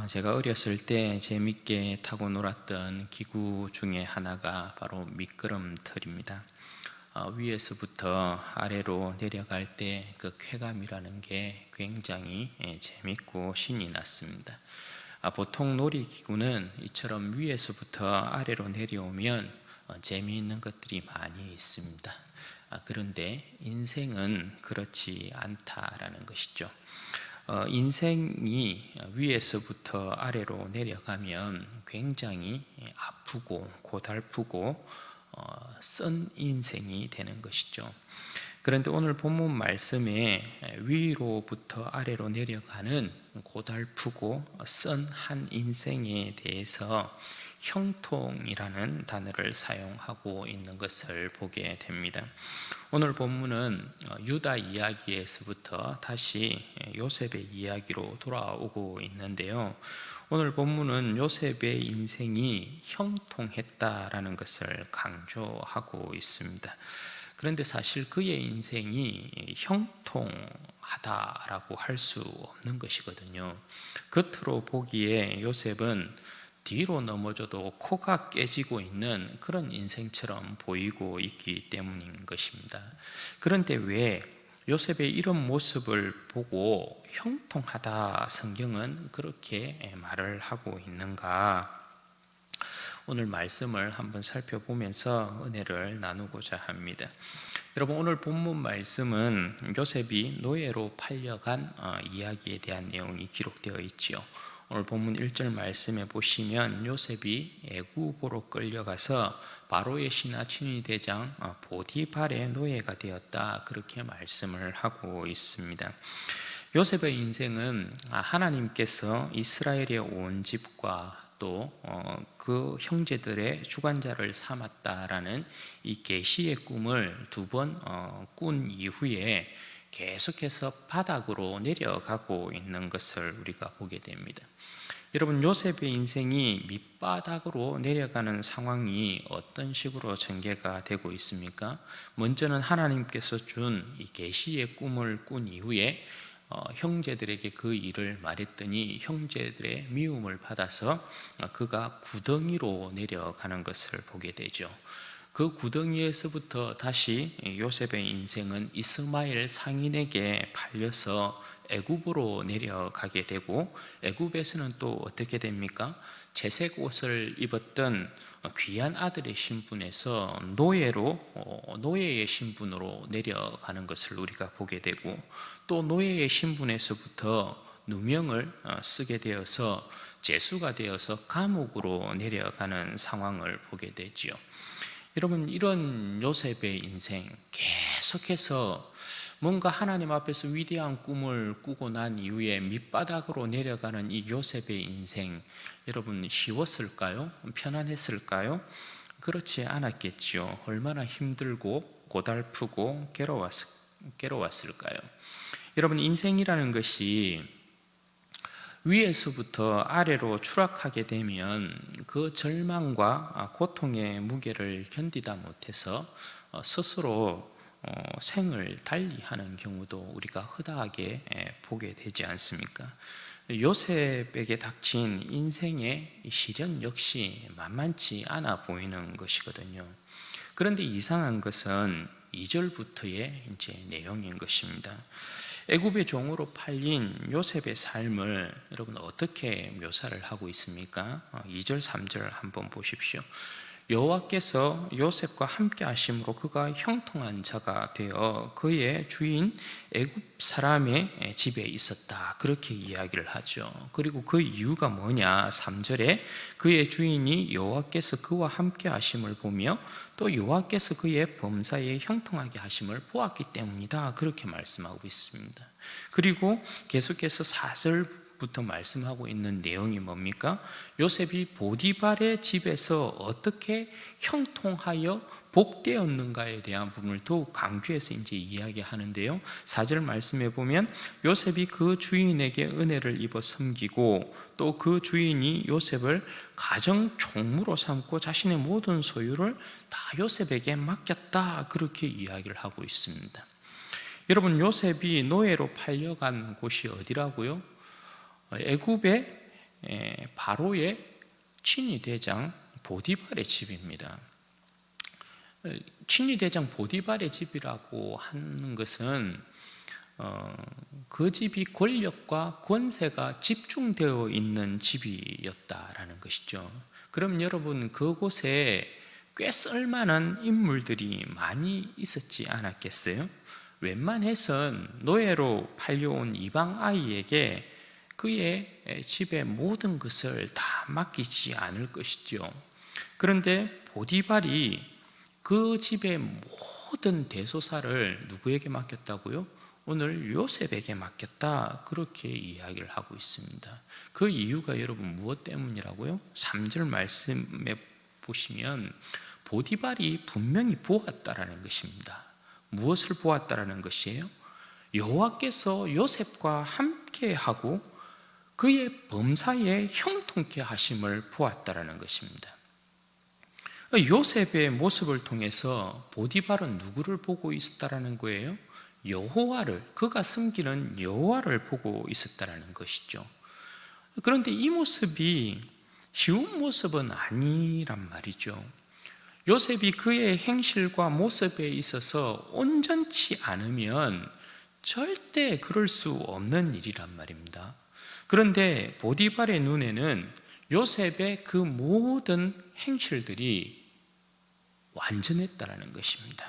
제가 어렸을 때 재밌게 타고 놀았던 기구 중에 하나가 바로 미끄럼틀입니다. 위에서부터 아래로 내려갈 때 그 쾌감이라는 게 굉장히 재밌고 신이 났습니다. 보통 놀이기구는 이처럼 위에서부터 아래로 내려오면 재미있는 것들이 많이 있습니다. 그런데 인생은 그렇지 않다라는 것이죠. 인생이 위에서부터 아래로 내려가면 굉장히 아프고 고달프고 쓴 인생이 되는 것이죠. 그런데 오늘 본문 말씀에 위로부터 아래로 내려가는 고달프고 쓴 한 인생에 대해서 형통이라는 단어를 사용하고 있는 것을 보게 됩니다. 오늘 본문은 유다 이야기에서부터 다시 요셉의 이야기로 돌아오고 있는데요. 오늘 본문은 요셉의 인생이 형통했다라는 것을 강조하고 있습니다. 그런데 사실 그의 인생이 형통하다라고 할 수 없는 것이거든요. 겉으로 보기에 요셉은 뒤로 넘어져도 코가 깨지고 있는 그런 인생처럼 보이고 있기 때문인 것입니다. 그런데 왜 요셉의 이런 모습을 보고 형통하다 성경은 그렇게 말을 하고 있는가? 오늘 말씀을 한번 살펴보면서 은혜를 나누고자 합니다. 여러분, 오늘 본문 말씀은 요셉이 노예로 팔려간 이야기에 대한 내용이 기록되어 있지요. 오늘 본문 1절 말씀에 보시면 요셉이 애굽으로 끌려가서 바로의 신하 친위 대장 보디발의 노예가 되었다, 그렇게 말씀을 하고 있습니다. 요셉의 인생은 하나님께서 이스라엘의 온 집과 또 그 형제들의 주관자를 삼았다라는 이 계시의 꿈을 두 번 꾼 이후에 계속해서 바닥으로 내려가고 있는 것을 우리가 보게 됩니다. 여러분, 요셉의 인생이 밑바닥으로 내려가는 상황이 어떤 식으로 전개가 되고 있습니까? 먼저는 하나님께서 준 이 계시의 꿈을 꾼 이후에 형제들에게 그 일을 말했더니 형제들의 미움을 받아서 그가 구덩이로 내려가는 것을 보게 되죠. 그 구덩이에서부터 다시 요셉의 인생은 이스마엘 상인에게 팔려서 애굽으로 내려가게 되고, 애굽에서는 또 어떻게 됩니까? 채색 옷을 입었던 귀한 아들의 신분에서 노예의 신분으로 내려가는 것을 우리가 보게 되고, 또 노예의 신분에서부터 누명을 쓰게 되어서 죄수가 되어서 감옥으로 내려가는 상황을 보게 되지요. 여러분, 이런 요셉의 인생, 계속해서 뭔가 하나님 앞에서 위대한 꿈을 꾸고 난 이후에 밑바닥으로 내려가는 이 요셉의 인생, 여러분 쉬웠을까요? 편안했을까요? 그렇지 않았겠지요. 얼마나 힘들고 고달프고 괴로웠을까요? 여러분, 인생이라는 것이 위에서부터 아래로 추락하게 되면 그 절망과 고통의 무게를 견디다 못해서 스스로 생을 달리하는 경우도 우리가 허다하게 보게 되지 않습니까? 요셉에게 닥친 인생의 시련 역시 만만치 않아 보이는 것이거든요. 그런데 이상한 것은 2절부터의 이제 내용인 것입니다. 애굽의 종으로 팔린 요셉의 삶을 여러분 어떻게 묘사를 하고 있습니까? 2절 3절 한번 보십시오. 여호와께서 요셉과 함께 하심으로 그가 형통한 자가 되어 그의 주인 애굽 사람의 집에 있었다, 그렇게 이야기를 하죠. 그리고 그 이유가 뭐냐? 3절에 그의 주인이 여호와께서 그와 함께 하심을 보며 또 여호와께서 그의 범사에 형통하게 하심을 보았기 때문이다, 그렇게 말씀하고 있습니다. 그리고 계속해서 4절 부터 말씀하고 있는 내용이 뭡니까? 요셉이 보디발의 집에서 어떻게 형통하여 복되었는가에 대한 부분을 더욱 강조해서 이제 이야기하는데요. 4절 말씀에 보면 요셉이 그 주인에게 은혜를 입어 섬기고 또 그 주인이 요셉을 가정 총무로 삼고 자신의 모든 소유를 다 요셉에게 맡겼다, 그렇게 이야기를 하고 있습니다. 여러분, 요셉이 노예로 팔려간 곳이 어디라고요? 애굽의 바로의 친위 대장 보디발의 집입니다. 친위 대장 보디발의 집이라고 하는 것은 그 집이 권력과 권세가 집중되어 있는 집이었다라는 것이죠. 그럼 여러분, 그곳에 꽤 쓸만한 인물들이 많이 있었지 않았겠어요? 웬만해선 노예로 팔려온 이방 아이에게 그의 집의 모든 것을 다 맡기지 않을 것이죠. 그런데 보디발이 그 집의 모든 대소사를 누구에게 맡겼다고요? 오늘 요셉에게 맡겼다, 그렇게 이야기를 하고 있습니다. 그 이유가 여러분 무엇 때문이라고요? 3절 말씀에 보시면 보디발이 분명히 보았다라는 것입니다. 무엇을 보았다라는 것이에요? 여호와께서 요셉과 함께하고 그의 범사에 형통케 하심을 보았다라는 것입니다. 요셉의 모습을 통해서 보디발은 누구를 보고 있었다라는 거예요? 여호와를, 그가 섬기는 여호와를 보고 있었다라는 것이죠. 그런데 이 모습이 쉬운 모습은 아니란 말이죠. 요셉이 그의 행실과 모습에 있어서 온전치 않으면 절대 그럴 수 없는 일이란 말입니다. 그런데 보디발의 눈에는 요셉의 그 모든 행실들이 완전했다라는 것입니다.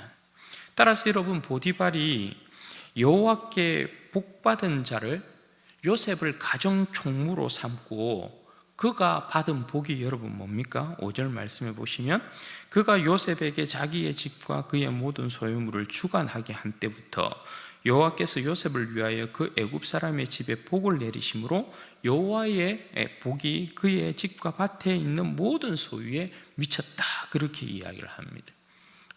따라서 여러분, 보디발이 여호와께 복받은 자를 요셉을 가정 총무로 삼고 그가 받은 복이 여러분 뭡니까? 5절 말씀해 보시면 그가 요셉에게 자기의 집과 그의 모든 소유물을 주관하게 한 때부터 여호와께서 요셉을 위하여 그 애굽 사람의 집에 복을 내리심으로 여호와의 복이 그의 집과 밭에 있는 모든 소유에 미쳤다, 그렇게 이야기를 합니다.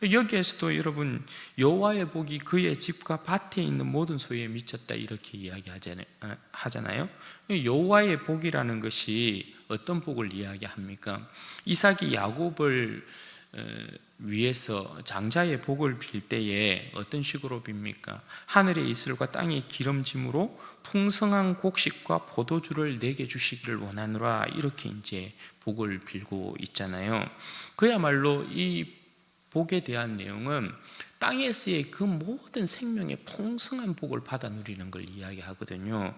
여기에서도 여러분, 여호와의 복이 그의 집과 밭에 있는 모든 소유에 미쳤다, 이렇게 이야기하잖아요. 여호와의 복이라는 것이 어떤 복을 이야기합니까? 이삭이 야곱을 위해서 장자의 복을 빌 때에 어떤 식으로 빕니까? 하늘의 이슬과 땅의 기름짐으로 풍성한 곡식과 포도주를 내게 주시기를 원하노라, 이렇게 이제 복을 빌고 있잖아요. 그야말로 이 복에 대한 내용은 땅에서의 그 모든 생명의 풍성한 복을 받아 누리는 걸 이야기하거든요.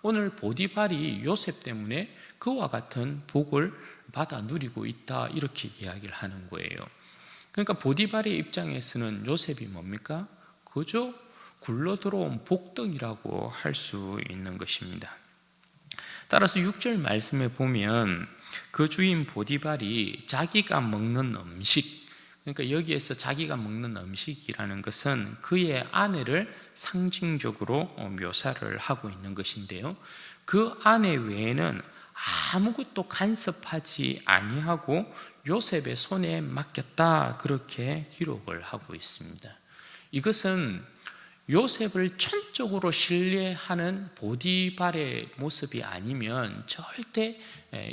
오늘 보디발이 요셉 때문에 그와 같은 복을 받아 누리고 있다, 이렇게 이야기를 하는 거예요. 그러니까 보디발의 입장에서는 요셉이 뭡니까? 그저 굴러 들어온 복덩이라고 할 수 있는 것입니다. 따라서 6절 말씀에 보면 그 주인 보디발이 자기가 먹는 음식, 그러니까 여기에서 자기가 먹는 음식이라는 것은 그의 아내를 상징적으로 묘사를 하고 있는 것인데요, 그 아내 외에는 아무것도 간섭하지 아니하고 요셉의 손에 맡겼다, 그렇게 기록을 하고 있습니다. 이것은 요셉을 전적으로 신뢰하는 보디발의 모습이 아니면 절대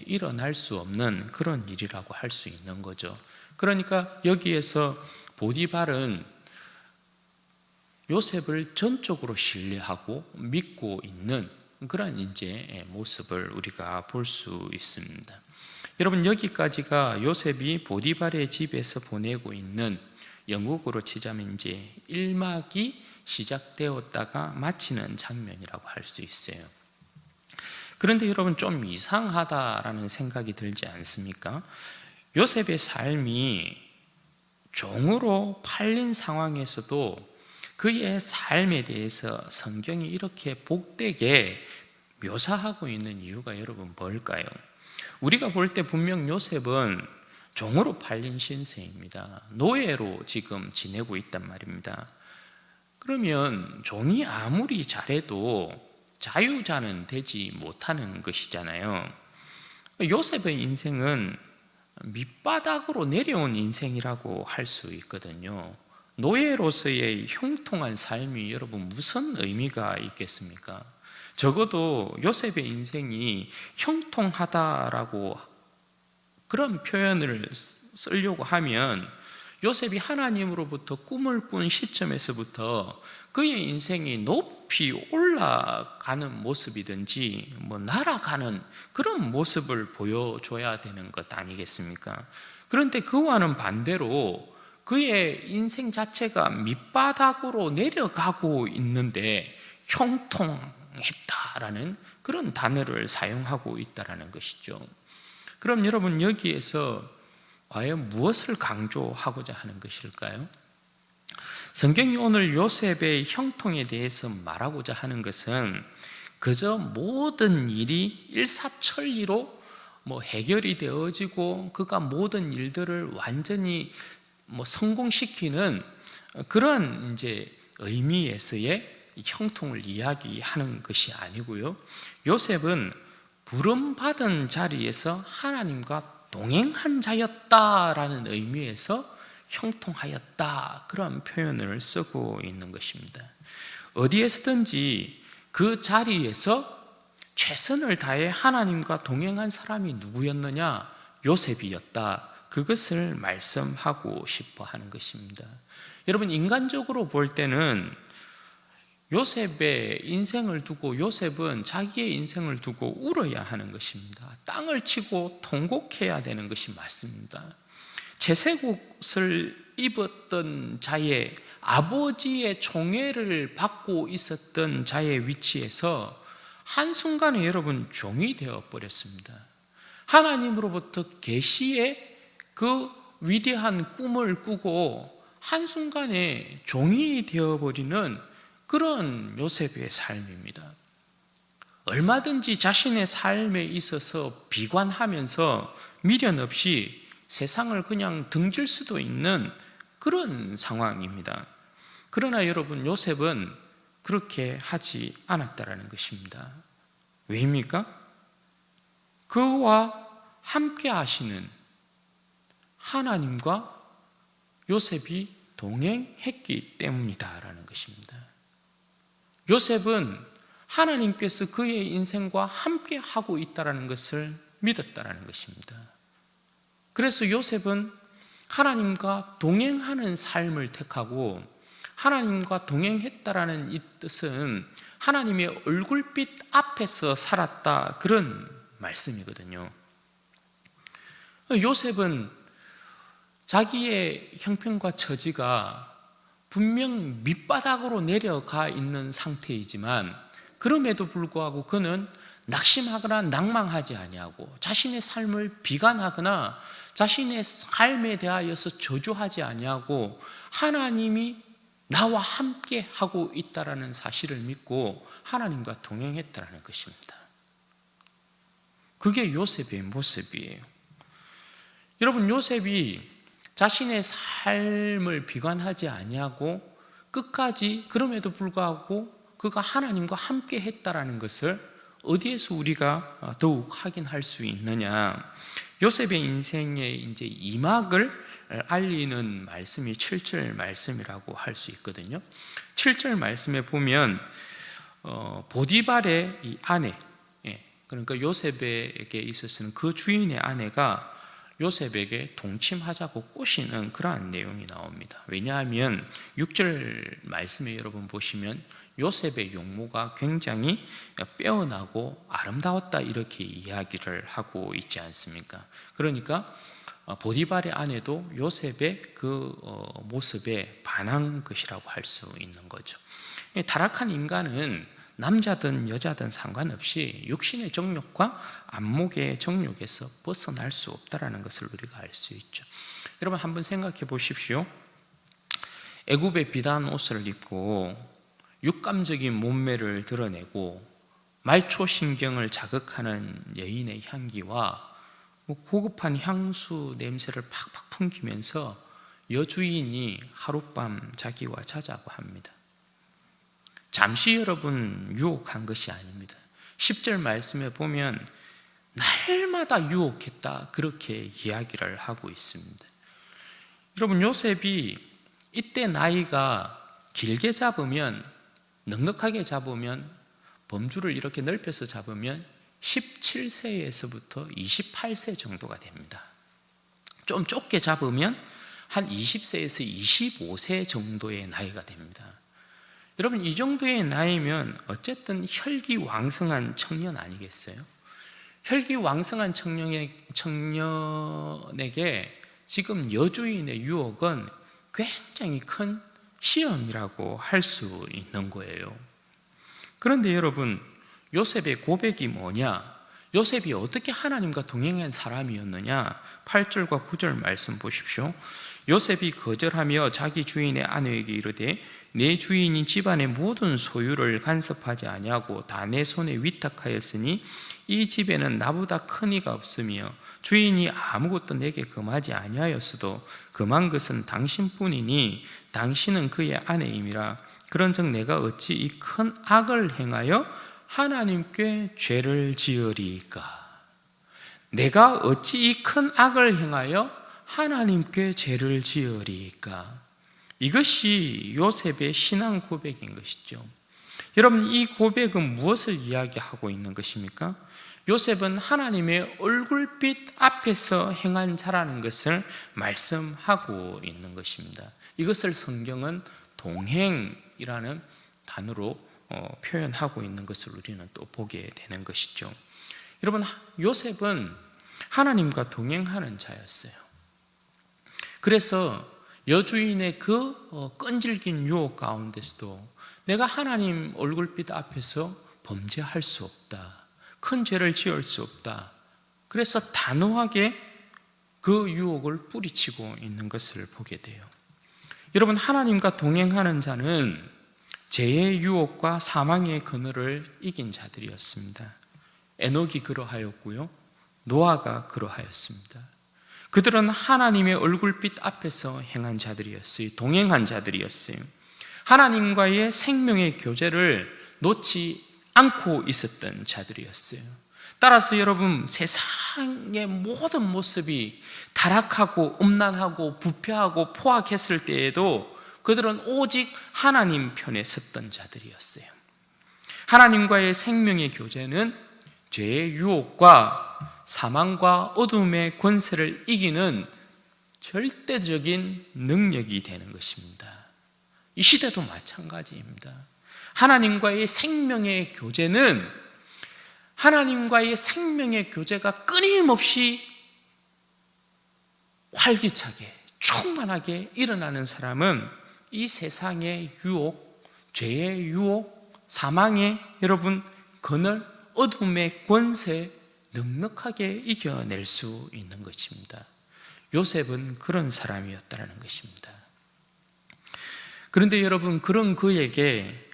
일어날 수 없는 그런 일이라고 할 수 있는 거죠. 그러니까 여기에서 보디발은 요셉을 전적으로 신뢰하고 믿고 있는 그런 이제 모습을 우리가 볼 수 있습니다. 여러분, 여기까지가 요셉이 보디발의 집에서 보내고 있는, 영국으로 치자면 이제 1막이 시작되었다가 마치는 장면이라고 할 수 있어요. 그런데 여러분, 좀 이상하다라는 생각이 들지 않습니까? 요셉의 삶이 종으로 팔린 상황에서도 그의 삶에 대해서 성경이 이렇게 복되게 묘사하고 있는 이유가 여러분 뭘까요? 우리가 볼 때 분명 요셉은 종으로 팔린 신세입니다. 노예로 지금 지내고 있단 말입니다. 그러면 종이 아무리 잘해도 자유자는 되지 못하는 것이잖아요. 요셉의 인생은 밑바닥으로 내려온 인생이라고 할 수 있거든요. 노예로서의 형통한 삶이 여러분 무슨 의미가 있겠습니까? 적어도 요셉의 인생이 형통하다라고 그런 표현을 쓰려고 하면 요셉이 하나님으로부터 꿈을 꾼 시점에서부터 그의 인생이 높이 올라가는 모습이든지 날아가는 그런 모습을 보여줘야 되는 것 아니겠습니까? 그런데 그와는 반대로 그의 인생 자체가 밑바닥으로 내려가고 있는데 형통했다라는 그런 단어를 사용하고 있다라는 것이죠. 그럼 여러분, 여기에서 과연 무엇을 강조하고자 하는 것일까요? 성경이 오늘 요셉의 형통에 대해서 말하고자 하는 것은 그저 모든 일이 일사천리로 해결이 되어지고 그가 모든 일들을 완전히 성공시키는 그런 의미에서의 형통을 이야기하는 것이 아니고요. 요셉은 부름받은 자리에서 하나님과 동행한 자였다라는 의미에서 형통하였다, 그런 표현을 쓰고 있는 것입니다. 어디에서든지 그 자리에서 최선을 다해 하나님과 동행한 사람이 누구였느냐? 요셉이었다. 그것을 말씀하고 싶어 하는 것입니다. 여러분, 인간적으로 볼 때는 요셉의 인생을 두고, 요셉은 자기의 인생을 두고 울어야 하는 것입니다. 땅을 치고 통곡해야 되는 것이 맞습니다. 채색옷을 입었던 자의, 아버지의 총애를 받고 있었던 자의 위치에서 한순간에 여러분 종이 되어 버렸습니다. 하나님으로부터 계시의 그 위대한 꿈을 꾸고 한순간에 종이 되어버리는 그런 요셉의 삶입니다. 얼마든지 자신의 삶에 있어서 비관하면서 미련 없이 세상을 그냥 등질 수도 있는 그런 상황입니다. 그러나 여러분, 요셉은 그렇게 하지 않았다라는 것입니다. 왜입니까? 그와 함께 하시는 하나님과 요셉이 동행했기 때문이다라는 것입니다. 요셉은 하나님께서 그의 인생과 함께 하고 있다는 것을 믿었다는 것입니다. 그래서 요셉은 하나님과 동행하는 삶을 택하고, 하나님과 동행했다라는 이 뜻은 하나님의 얼굴빛 앞에서 살았다, 그런 말씀이거든요. 요셉은 자기의 형편과 처지가 분명 밑바닥으로 내려가 있는 상태이지만 그럼에도 불구하고 그는 낙심하거나 낭망하지 아니하고 자신의 삶을 비관하거나 자신의 삶에 대하여서 저주하지 아니하고 하나님이 나와 함께 하고 있다라는 사실을 믿고 하나님과 동행했다라는 것입니다. 그게 요셉의 모습이에요. 여러분, 요셉이 자신의 삶을 비관하지 아니하고 끝까지, 그럼에도 불구하고 그가 하나님과 함께 했다라는 것을 어디에서 우리가 더욱 확인할 수 있느냐? 요셉의 인생의 이제 이막을 알리는 말씀이 7절 말씀이라고 할 수 있거든요. 7절 말씀에 보면 보디발의 이 아내, 그러니까 요셉에게 있어서는 그 주인의 아내가 요셉에게 동침하자고 꼬시는 그러한 내용이 나옵니다. 왜냐하면 6절 말씀에 여러분 보시면 요셉의 용모가 굉장히 빼어나고 아름다웠다, 이렇게 이야기를 하고 있지 않습니까? 그러니까 보디발의 아내도 요셉의 그 모습에 반한 것이라고 할 수 있는 거죠. 타락한 인간은 남자든 여자든 상관없이 육신의 정욕과 안목의 정욕에서 벗어날 수 없다는 것을 우리가 알 수 있죠. 여러분, 한번 생각해 보십시오. 애굽의 비단 옷을 입고 육감적인 몸매를 드러내고 말초신경을 자극하는 여인의 향기와 고급한 향수 냄새를 팍팍 풍기면서 여주인이 하룻밤 자기와 자자고 합니다. 잠시 여러분 유혹한 것이 아닙니다. 10절 말씀에 보면 날마다 유혹했다, 그렇게 이야기를 하고 있습니다. 여러분, 요셉이 이때 나이가 길게 잡으면, 넉넉하게 잡으면, 범주를 이렇게 넓혀서 잡으면 17세에서부터 28세 정도가 됩니다. 좀 좁게 잡으면 한 20세에서 25세 정도의 나이가 됩니다. 여러분, 이 정도의 나이면 어쨌든 혈기왕성한 청년 아니겠어요? 혈기왕성한 청년에게 지금 여주인의 유혹은 굉장히 큰 시험이라고 할 수 있는 거예요. 그런데 여러분, 요셉의 고백이 뭐냐? 요셉이 어떻게 하나님과 동행한 사람이었느냐? 8절과 9절 말씀 보십시오. 요셉이 거절하며 자기 주인의 아내에게 이르되 내 주인이 집안의 모든 소유를 간섭하지 아니하고 다 내 손에 위탁하였으니 이 집에는 나보다 큰 이가 없으며 주인이 아무것도 내게 금하지 아니하였어도 금한 것은 당신뿐이니 당신은 그의 아내임이라. 그런즉 내가 어찌 이 큰 악을 행하여 하나님께 죄를 지으리까? 내가 어찌 이 큰 악을 행하여 하나님께 죄를 지으리까? 이것이 요셉의 신앙 고백인 것이죠. 여러분, 이 고백은 무엇을 이야기하고 있는 것입니까? 요셉은 하나님의 얼굴빛 앞에서 행한 자라는 것을 말씀하고 있는 것입니다. 이것을 성경은 동행이라는 단어로 표현하고 있는 것을 우리는 또 보게 되는 것이죠. 여러분, 요셉은 하나님과 동행하는 자였어요. 그래서 여주인의 그 끈질긴 유혹 가운데서도 내가 하나님 얼굴빛 앞에서 범죄할 수 없다, 큰 죄를 지을 수 없다, 그래서 단호하게 그 유혹을 뿌리치고 있는 것을 보게 돼요. 여러분, 하나님과 동행하는 자는 죄의 유혹과 사망의 그늘을 이긴 자들이었습니다. 에녹이 그러하였고요, 노아가 그러하였습니다. 그들은 하나님의 얼굴빛 앞에서 행한 자들이었어요. 동행한 자들이었어요. 하나님과의 생명의 교제를 놓지 않고 있었던 자들이었어요. 따라서 여러분, 세상의 모든 모습이 타락하고 음란하고 부패하고 포악했을 때에도 그들은 오직 하나님 편에 섰던 자들이었어요. 하나님과의 생명의 교제는 죄의 유혹과 사망과 어둠의 권세를 이기는 절대적인 능력이 되는 것입니다. 이 시대도 마찬가지입니다. 하나님과의 생명의 교제는, 하나님과의 생명의 교제가 끊임없이 활기차게 충만하게 일어나는 사람은 이 세상의 유혹, 죄의 유혹, 사망의 여러분 그늘, 어둠의 권세 넉넉하게 이겨낼 수 있는 것입니다. 요셉은 그런 사람이었다는 것입니다. 그런데 여러분, 그런 그에게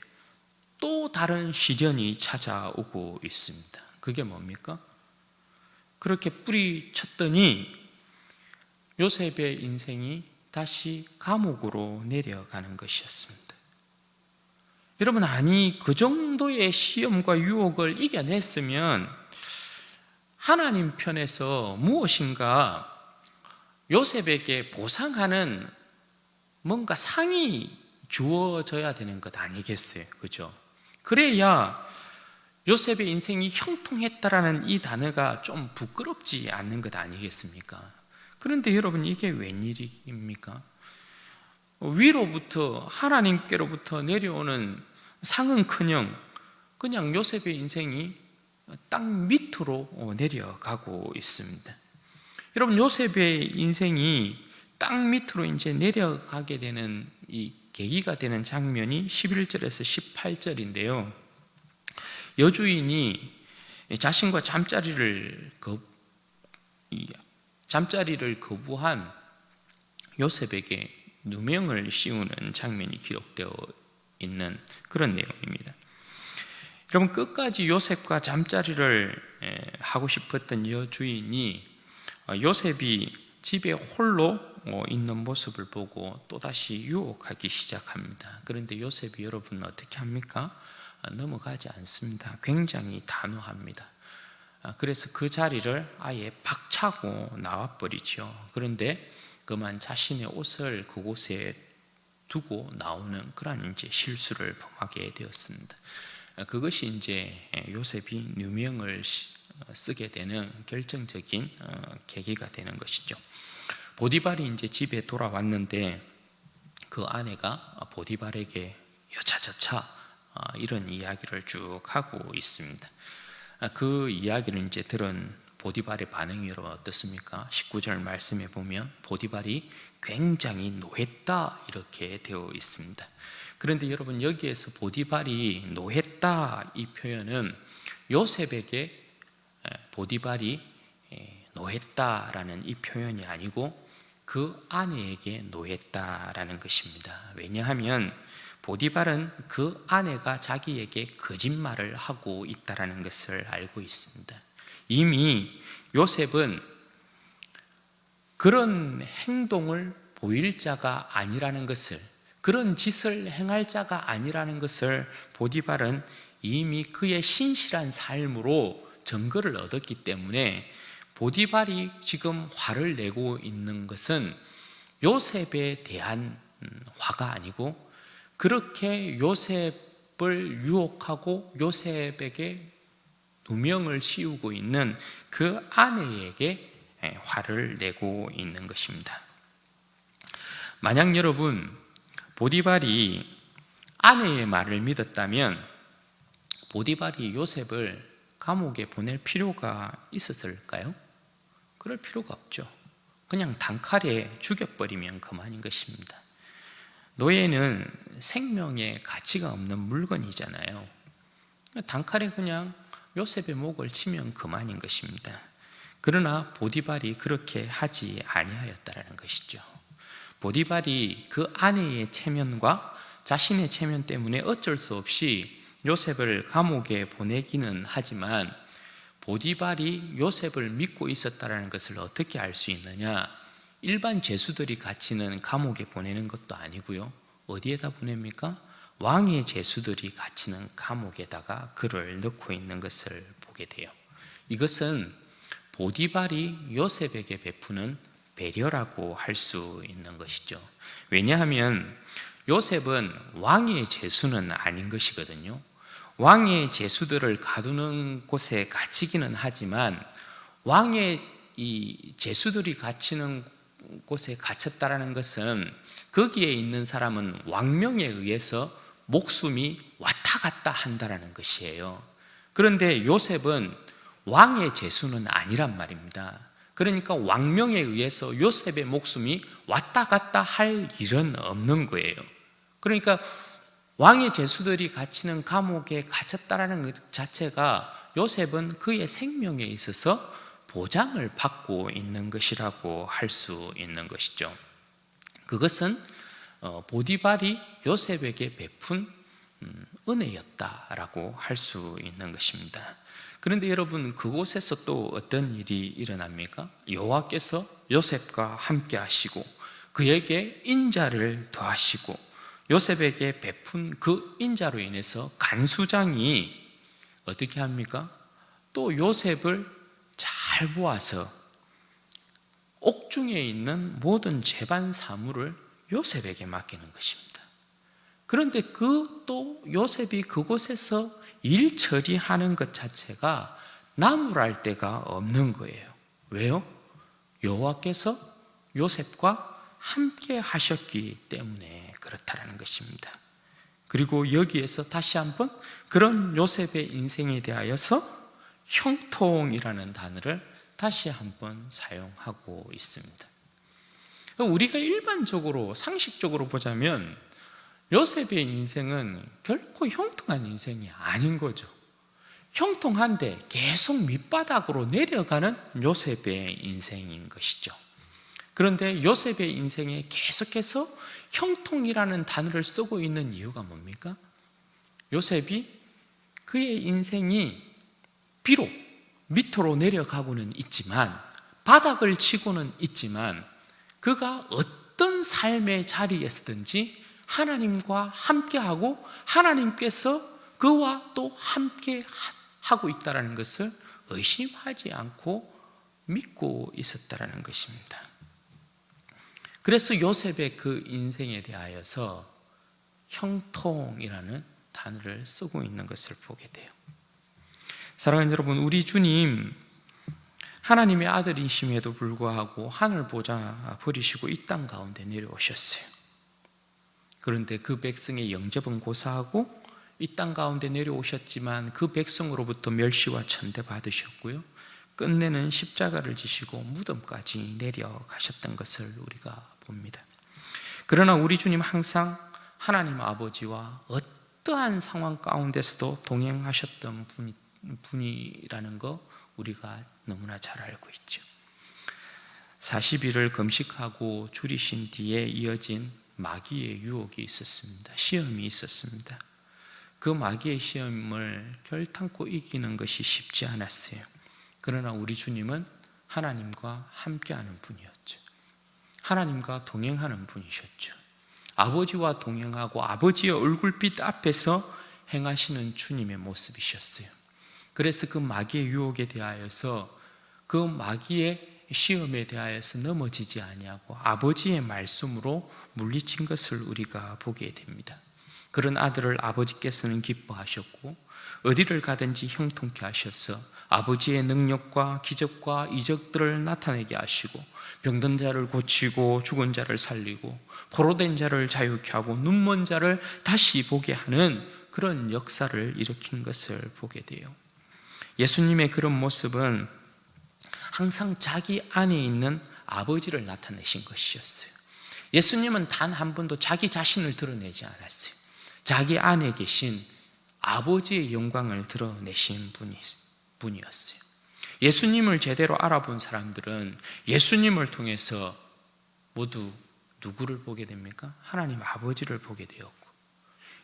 또 다른 시련이 찾아오고 있습니다. 그게 뭡니까? 그렇게 뿌리쳤더니 요셉의 인생이 다시 감옥으로 내려가는 것이었습니다. 여러분, 아니 그 정도의 시험과 유혹을 이겨냈으면 하나님 편에서 무엇인가 요셉에게 보상하는 뭔가 상이 주어져야 되는 것 아니겠어요? 그죠? 그래야 요셉의 인생이 형통했다라는 이 단어가 좀 부끄럽지 않는 것 아니겠습니까? 그런데 여러분, 이게 웬일입니까? 위로부터, 하나님께로부터 내려오는 상은커녕 그냥 요셉의 인생이 땅 밑으로 내려가고 있습니다. 여러분, 요셉의 인생이 땅 밑으로 이제 내려가게 되는 이 계기가 되는 장면이 11절에서 18절인데요. 여주인이 자신과 잠자리를 거부한 요셉에게 누명을 씌우는 장면이 기록되어 있는 그런 내용입니다. 여러분, 끝까지 요셉과 잠자리를 하고 싶었던 여주인이 요셉이 집에 홀로 있는 모습을 보고 또다시 유혹하기 시작합니다. 그런데 요셉이 여러분 어떻게 합니까? 넘어가지 않습니다. 굉장히 단호합니다. 그래서 그 자리를 아예 박차고 나와버리죠. 그런데 그만 자신의 옷을 그곳에 두고 나오는 그런 이제 실수를 범하게 되었습니다. 그것이 이제 요셉이 누명을 쓰게 되는 결정적인 계기가 되는 것이죠. 보디발이 이제 집에 돌아왔는데 그 아내가 보디발에게 여차저차 이런 이야기를 쭉 하고 있습니다. 그 이야기를 이제 들은 보디발의 반응이 여러분 어떻습니까? 19절 말씀에 보면 보디발이 굉장히 노했다 이렇게 되어 있습니다. 그런데 여러분 여기에서 보디발이 노했다 이 표현은 요셉에게 보디발이 노했다라는 이 표현이 아니고 그 아내에게 노했다라는 것입니다. 왜냐하면 보디발은 그 아내가 자기에게 거짓말을 하고 있다라는 것을 알고 있습니다. 이미 요셉은 그런 행동을 보일 자가 아니라는 것을, 그런 짓을 행할 자가 아니라는 것을 보디발은 이미 그의 신실한 삶으로 증거를 얻었기 때문에 보디발이 지금 화를 내고 있는 것은 요셉에 대한 화가 아니고 그렇게 요셉을 유혹하고 요셉에게 누명을 씌우고 있는 그 아내에게 화를 내고 있는 것입니다. 만약 여러분 보디발이 아내의 말을 믿었다면 보디발이 요셉을 감옥에 보낼 필요가 있었을까요? 그럴 필요가 없죠. 그냥 단칼에 죽여버리면 그만인 것입니다. 노예는 생명에 가치가 없는 물건이잖아요. 단칼에 그냥 요셉의 목을 치면 그만인 것입니다. 그러나 보디발이 그렇게 하지 아니하였다라는 것이죠. 보디발이 그 아내의 체면과 자신의 체면 때문에 어쩔 수 없이 요셉을 감옥에 보내기는 하지만 보디발이 요셉을 믿고 있었다는 것을 어떻게 알 수 있느냐? 일반 죄수들이 갇히는 감옥에 보내는 것도 아니고요. 어디에다 보냅니까? 왕의 죄수들이 갇히는 감옥에다가 그를 넣고 있는 것을 보게 돼요. 이것은 보디발이 요셉에게 베푸는 배려라고 할 수 있는 것이죠. 왜냐하면 요셉은 왕의 죄수는 아닌 것이거든요. 왕의 죄수들을 가두는 곳에 갇히기는 하지만 왕의 이 죄수들이 갇히는 곳에 갇혔다라는 것은 거기에 있는 사람은 왕명에 의해서 목숨이 왔다 갔다 한다라는 것이에요. 그런데 요셉은 왕의 죄수는 아니란 말입니다. 그러니까 왕명에 의해서 요셉의 목숨이 왔다 갔다 할 일은 없는 거예요. 그러니까 왕의 죄수들이 갇히는 감옥에 갇혔다라는 것 자체가 요셉은 그의 생명에 있어서 보장을 받고 있는 것이라고 할 수 있는 것이죠. 그것은 보디발이 요셉에게 베푼 은혜였다라고 할 수 있는 것입니다. 그런데 여러분 그곳에서 또 어떤 일이 일어납니까? 여호와께서 요셉과 함께 하시고 그에게 인자를 더하시고 요셉에게 베푼 그 인자로 인해서 간수장이 어떻게 합니까? 또 요셉을 잘 보아서 옥중에 있는 모든 재반 사물을 요셉에게 맡기는 것입니다. 그런데 또 요셉이 그곳에서 일 처리하는 것 자체가 나무랄 데가 없는 거예요. 왜요? 여호와께서 요셉과 함께 하셨기 때문에 그렇다라는 것입니다. 그리고 여기에서 다시 한번 그런 요셉의 인생에 대하여서 형통이라는 단어를 다시 한번 사용하고 있습니다. 우리가 일반적으로 상식적으로 보자면 요셉의 인생은 결코 형통한 인생이 아닌 거죠. 형통한데 계속 밑바닥으로 내려가는 요셉의 인생인 것이죠. 그런데 요셉의 인생에 계속해서 형통이라는 단어를 쓰고 있는 이유가 뭡니까? 요셉이 그의 인생이 비록 밑으로 내려가고는 있지만 바닥을 치고는 있지만 그가 어떤 삶의 자리에서든지 하나님과 함께하고 하나님께서 그와 또 함께 하고 있다는 것을 의심하지 않고 믿고 있었다는 것입니다. 그래서 요셉의 그 인생에 대하여서 형통이라는 단어를 쓰고 있는 것을 보게 돼요. 사랑하는 여러분, 우리 주님 하나님의 아들이심에도 불구하고 하늘 보좌 버리시고 이 땅 가운데 내려오셨어요. 그런데 그 백성의 영접은 고사하고 이 땅 가운데 내려오셨지만 그 백성으로부터 멸시와 천대 받으셨고요, 끝내는 십자가를 지시고 무덤까지 내려가셨던 것을 우리가 봅니다. 그러나 우리 주님 항상 하나님 아버지와 어떠한 상황 가운데서도 동행하셨던 분이라는 거 우리가 너무나 잘 알고 있죠. 40일을 금식하고 줄이신 뒤에 이어진 마귀의 유혹이 있었습니다. 시험이 있었습니다. 그 마귀의 시험을 결탄코 이기는 것이 쉽지 않았어요. 그러나 우리 주님은 하나님과 함께하는 분이었죠. 하나님과 동행하는 분이셨죠. 아버지와 동행하고 아버지의 얼굴빛 앞에서 행하시는 주님의 모습이셨어요. 그래서 그 마귀의 유혹에 대하여서, 그 마귀의 시험에 대하여서 넘어지지 아니하고 아버지의 말씀으로 물리친 것을 우리가 보게 됩니다. 그런 아들을 아버지께서는 기뻐하셨고 어디를 가든지 형통케 하셔서 아버지의 능력과 기적과 이적들을 나타내게 하시고 병든 자를 고치고 죽은 자를 살리고 포로된 자를 자유케 하고 눈먼 자를 다시 보게 하는 그런 역사를 일으킨 것을 보게 돼요. 예수님의 그런 모습은 항상 자기 안에 있는 아버지를 나타내신 것이었어요. 예수님은 단 한 번도 자기 자신을 드러내지 않았어요. 자기 안에 계신 아버지의 영광을 드러내신 분이었어요. 예수님을 제대로 알아본 사람들은 예수님을 통해서 모두 누구를 보게 됩니까? 하나님 아버지를 보게 되었고,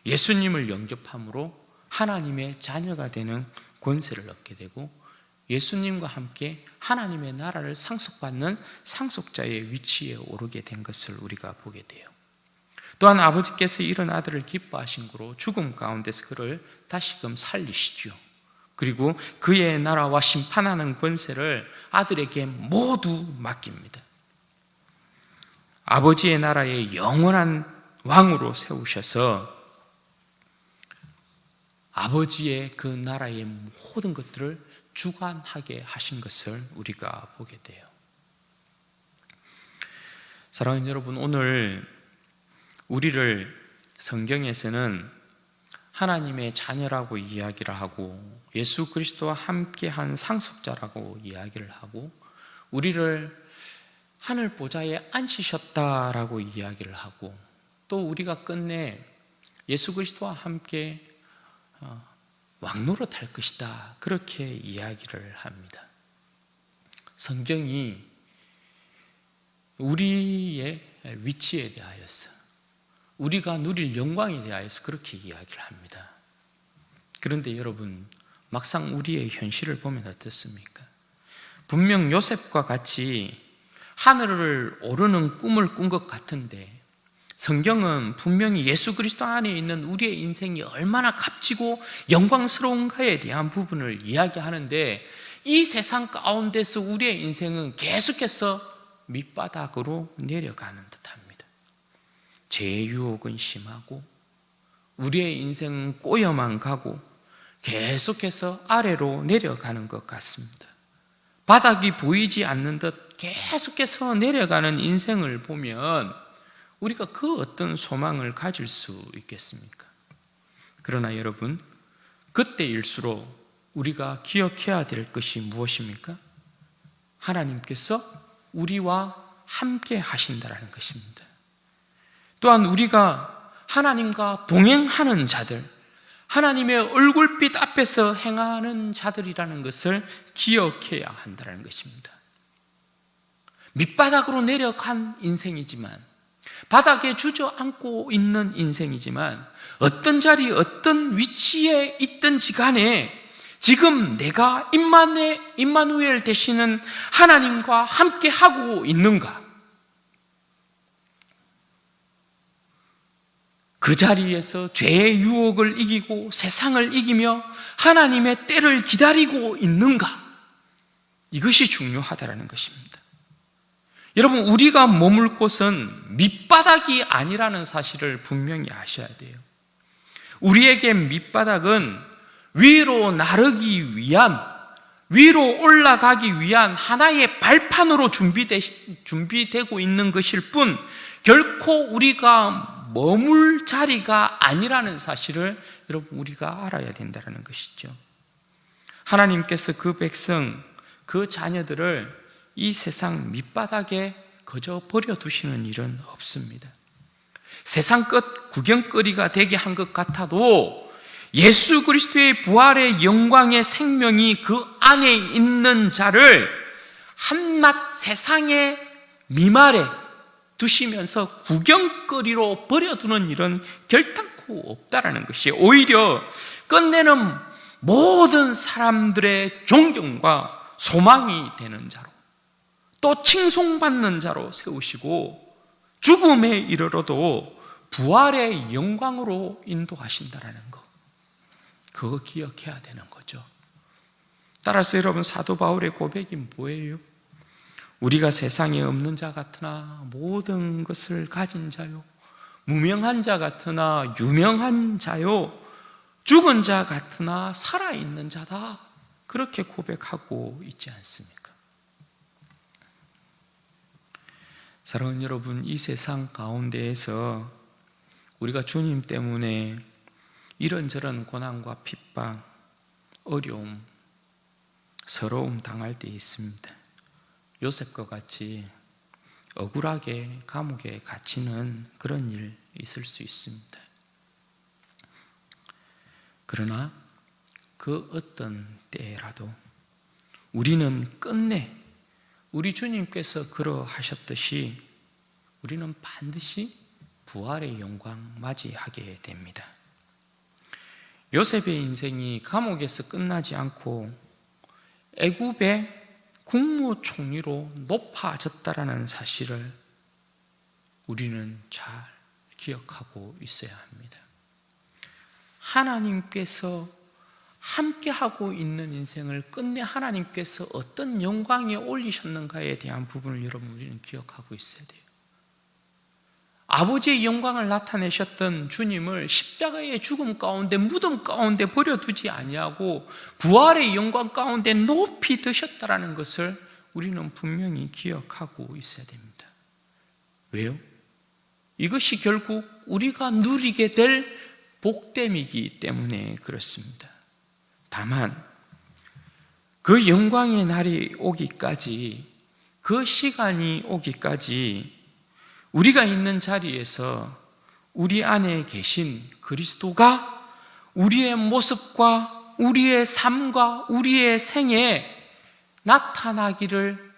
예수님을 영접함으로 하나님의 자녀가 되는 권세를 얻게 되고, 예수님과 함께 하나님의 나라를 상속받는 상속자의 위치에 오르게 된 것을 우리가 보게 돼요. 또한 아버지께서 이런 아들을 기뻐하신 거로 죽음 가운데서 그를 다시금 살리시죠. 그리고 그의 나라와 심판하는 권세를 아들에게 모두 맡깁니다. 아버지의 나라의 영원한 왕으로 세우셔서 아버지의 그 나라의 모든 것들을 주관하게 하신 것을 우리가 보게 돼요. 사랑하는 여러분, 오늘 우리를 성경에서는 하나님의 자녀라고 이야기를 하고 예수 그리스도와 함께한 상속자라고 이야기를 하고 우리를 하늘 보좌에 앉히셨다라고 이야기를 하고 또 우리가 끝내 예수 그리스도와 함께 왕노릇할 것이다, 그렇게 이야기를 합니다. 성경이 우리의 위치에 대하여서, 우리가 누릴 영광에 대하여서 그렇게 이야기를 합니다. 그런데 여러분, 막상 우리의 현실을 보면 어떻습니까? 분명 요셉과 같이 하늘을 오르는 꿈을 꾼 것 같은데 성경은 분명히 예수 그리스도 안에 있는 우리의 인생이 얼마나 값지고 영광스러운가에 대한 부분을 이야기하는데, 이 세상 가운데서 우리의 인생은 계속해서 밑바닥으로 내려가는 듯합니다. 죄의 유혹은 심하고 우리의 인생은 꼬여만 가고 계속해서 아래로 내려가는 것 같습니다. 바닥이 보이지 않는 듯 계속해서 내려가는 인생을 보면 우리가 그 어떤 소망을 가질 수 있겠습니까? 그러나 여러분, 그때일수록 우리가 기억해야 될 것이 무엇입니까? 하나님께서 우리와 함께 하신다는 것입니다. 또한 우리가 하나님과 동행하는 자들, 하나님의 얼굴빛 앞에서 행하는 자들이라는 것을 기억해야 한다는 것입니다. 밑바닥으로 내려간 인생이지만, 바닥에 주저앉고 있는 인생이지만, 어떤 자리, 어떤 위치에 있든지 간에 지금 내가 임마누엘 되시는 하나님과 함께 하고 있는가? 그 자리에서 죄의 유혹을 이기고 세상을 이기며 하나님의 때를 기다리고 있는가? 이것이 중요하다는 것입니다. 여러분, 우리가 머물 곳은 밑바닥이 아니라는 사실을 분명히 아셔야 돼요. 우리에게 밑바닥은 위로 나르기 위한 위로 올라가기 위한 하나의 발판으로 준비되고 있는 것일 뿐 결코 우리가 머물 자리가 아니라는 사실을 여러분 우리가 알아야 된다는 것이죠. 하나님께서 그 백성, 그 자녀들을 이 세상 밑바닥에 거저 버려두시는 일은 없습니다. 세상 끝 구경거리가 되게 한 것 같아도 예수 그리스도의 부활의 영광의 생명이 그 안에 있는 자를 한낱 세상의 미말에 두시면서 구경거리로 버려두는 일은 결단코 없다라는 것이에요. 오히려 끝내는 모든 사람들의 존경과 소망이 되는 자로, 또 칭송받는 자로 세우시고 죽음에 이르러도 부활의 영광으로 인도하신다라는 것, 그거 기억해야 되는 거죠. 따라서 여러분, 사도 바울의 고백이 뭐예요? 우리가 세상에 없는 자 같으나 모든 것을 가진 자요, 무명한 자 같으나 유명한 자요, 죽은 자 같으나 살아있는 자다, 그렇게 고백하고 있지 않습니까? 사랑하는 여러분, 이 세상 가운데에서 우리가 주님 때문에 이런저런 고난과 핍박, 어려움, 서러움 당할 때 있습니다. 요셉과 같이 억울하게 감옥에 갇히는 그런 일 있을 수 있습니다. 그러나 그 어떤 때라도 우리는 끝내 우리 주님께서 그러하셨듯이 우리는 반드시 부활의 영광 맞이하게 됩니다. 요셉의 인생이 감옥에서 끝나지 않고 애굽의 국무총리로 높아졌다라는 사실을 우리는 잘 기억하고 있어야 합니다. 하나님께서 함께하고 있는 인생을 끝내 하나님께서 어떤 영광에 올리셨는가에 대한 부분을 여러분 우리는 기억하고 있어야 돼요. 아버지의 영광을 나타내셨던 주님을 십자가의 죽음 가운데 무덤 가운데 버려두지 아니하고 부활의 영광 가운데 높이 드셨다라는 것을 우리는 분명히 기억하고 있어야 됩니다. 왜요? 이것이 결국 우리가 누리게 될 복됨이기 때문에 그렇습니다. 다만 그 영광의 날이 오기까지, 그 시간이 오기까지 우리가 있는 자리에서 우리 안에 계신 그리스도가 우리의 모습과 우리의 삶과 우리의 생에 나타나기를,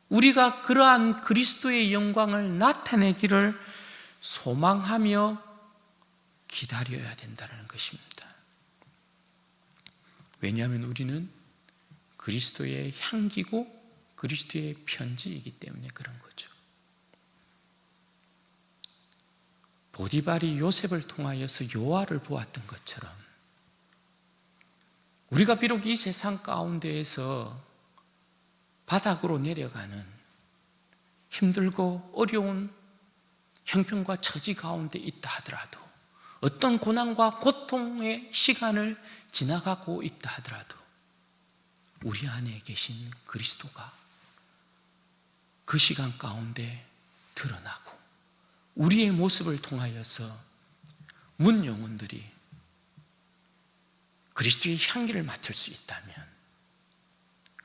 우리가 그러한 그리스도의 영광을 나타내기를 소망하며 기다려야 된다는 것입니다. 왜냐하면 우리는 그리스도의 향기고 그리스도의 편지이기 때문에 그런 거죠. 보디발이 요셉을 통하여서 요아를 보았던 것처럼 우리가 비록 이 세상 가운데에서 바닥으로 내려가는 힘들고 어려운 형편과 처지 가운데 있다 하더라도, 어떤 고난과 고통의 시간을 지나가고 있다 하더라도 우리 안에 계신 그리스도가 그 시간 가운데 드러나고 우리의 모습을 통하여서 문 영혼들이 그리스도의 향기를 맡을 수 있다면,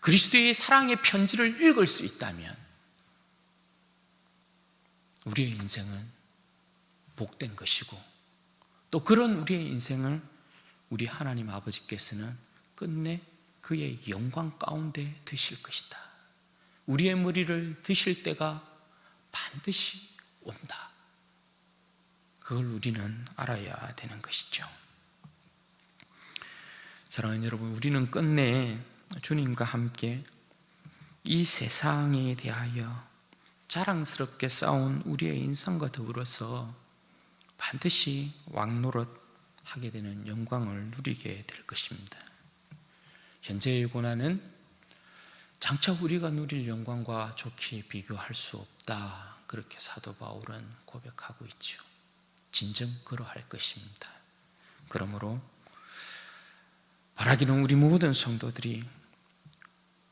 그리스도의 사랑의 편지를 읽을 수 있다면 우리의 인생은 복된 것이고, 또 그런 우리의 인생을 우리 하나님 아버지께서는 끝내 그의 영광 가운데 드실 것이다. 우리의 머리를 드실 때가 반드시 온다. 그걸 우리는 알아야 되는 것이죠. 사랑하는 여러분, 우리는 끝내 주님과 함께 이 세상에 대하여 자랑스럽게 싸운 우리의 인생과 더불어서 반드시 왕노릇 하게 되는 영광을 누리게 될 것입니다. 현재의 고난은 장차 우리가 누릴 영광과 좋게 비교할 수 없다, 그렇게 사도 바울은 고백하고 있죠. 진정 그러할 것입니다. 그러므로 바라기는 우리 모든 성도들이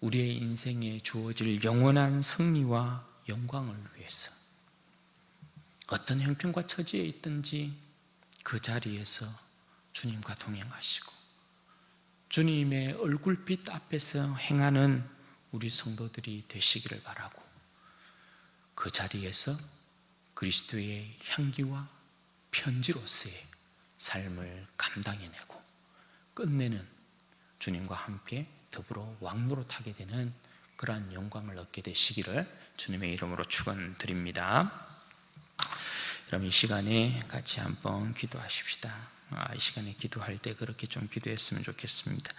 우리의 인생에 주어질 영원한 승리와 영광을 위해서 어떤 형편과 처지에 있든지 그 자리에서 주님과 동행하시고 주님의 얼굴빛 앞에서 행하는 우리 성도들이 되시기를 바라고, 그 자리에서 그리스도의 향기와 편지로서의 삶을 감당해내고 끝내는 주님과 함께 더불어 왕노릇하게 되는 그러한 영광을 얻게 되시기를 주님의 이름으로 축원드립니다. 그럼 이 시간에 같이 한번 기도하십시다. 이 시간에 기도할 때 그렇게 좀 기도했으면 좋겠습니다.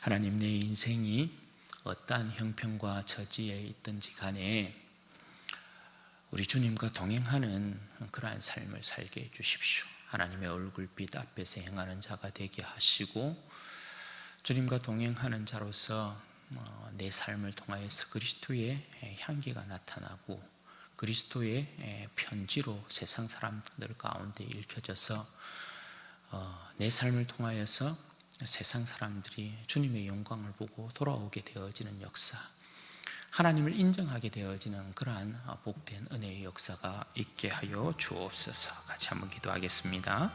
하나님, 내 인생이 어떠한 형편과 처지에 있든지 간에 우리 주님과 동행하는 그러한 삶을 살게 해 주십시오. 하나님의 얼굴빛 앞에서 행하는 자가 되게 하시고, 주님과 동행하는 자로서 내 삶을 통하여서 그리스도의 향기가 나타나고 그리스도의 편지로 세상 사람들 가운데 읽혀져서 내 삶을 통하여서 세상 사람들이 주님의 영광을 보고 돌아오게 되어지는 역사, 하나님을 인정하게 되어지는 그러한 복된 은혜의 역사가 있게 하여 주옵소서. 같이 한번 기도하겠습니다.